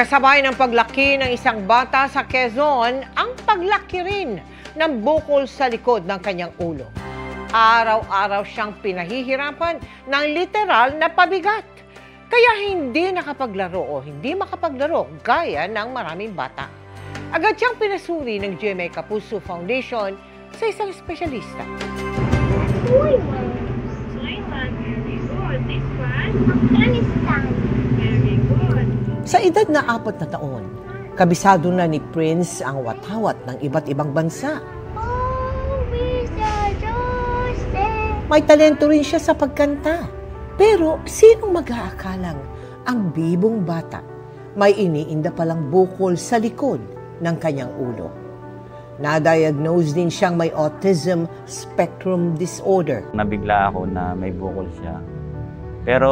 Kasabay ng paglaki ng isang bata sa Quezon, ang paglaki rin ng bukol sa likod ng kanyang ulo. Araw-araw siyang pinahihirapan ng literal na pabigat. Kaya hindi nakapaglaro o hindi makapaglaro gaya ng maraming bata. Agad siyang pinasuri ng GMA Kapuso Foundation sa isang espesyalista. Very good. This one? Afghanistan. Very good. Sa edad na 4 na taon, kabisado na ni Prince ang watawat ng iba't ibang bansa. May talento rin siya sa pagkanta. Pero sinong mag-aakalang ang bibong bata may iniinda palang bukol sa likod ng kanyang ulo? Na-diagnose din siyang may autism spectrum disorder. Nabigla ako na may bukol siya. Pero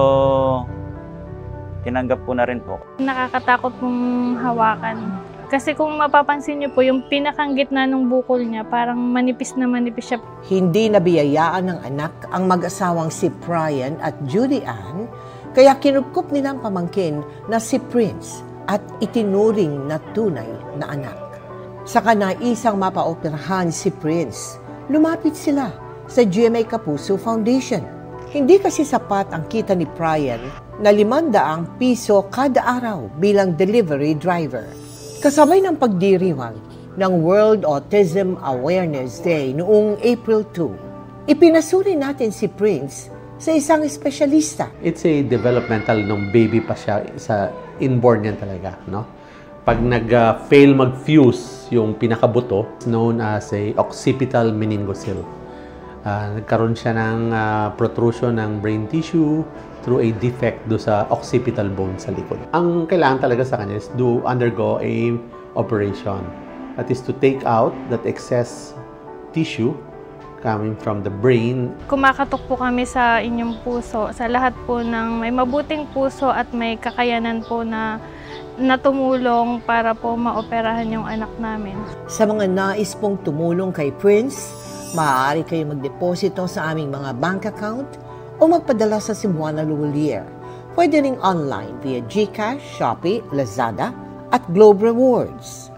tinanggap ko na rin po. Nakakatakot pong hawakan. Kasi kung mapapansin niyo po, yung pinakang gitna ng bukol niya, parang manipis na manipis siya. Hindi nabiyayaan ng anak ang mag-asawang si Brian at Judy Ann, kaya kinupkup nila ang pamangkin na si Prince at itinuring na tunay na anak. Sa kanaisang mapaoperahan si Prince, lumapit sila sa GMA Kapuso Foundation. Hindi kasi sapat ang kita ni Brian na 500 piso kada araw bilang delivery driver. Kasabay ng pagdiriwang ng World Autism Awareness Day noong April 2, ipinasuri natin si Prince sa isang espesyalista. It's a developmental nung baby pa siya, sa inborn yan talaga, no? Pag nag-fail mag-fuse yung pinakabuto, known as a occipital meningocele. Nagkaroon siya ng protrusion ng brain tissue through a defect do sa occipital bone sa likod. Ang kailangan talaga sa kanya is to undergo a operation. That is to take out that excess tissue coming from the brain. Kumakatok po kami sa inyong puso, sa lahat po ng may mabuting puso at may kakayanan po na tumulong para po maoperahan yung anak namin. Sa mga nais pong tumulong kay Prince, maaari kayo magdeposito sa aming mga bank account o magpadala sa Cebuana Luwalier. Pwede ring online via GCash, Shopee, Lazada at Globe Rewards.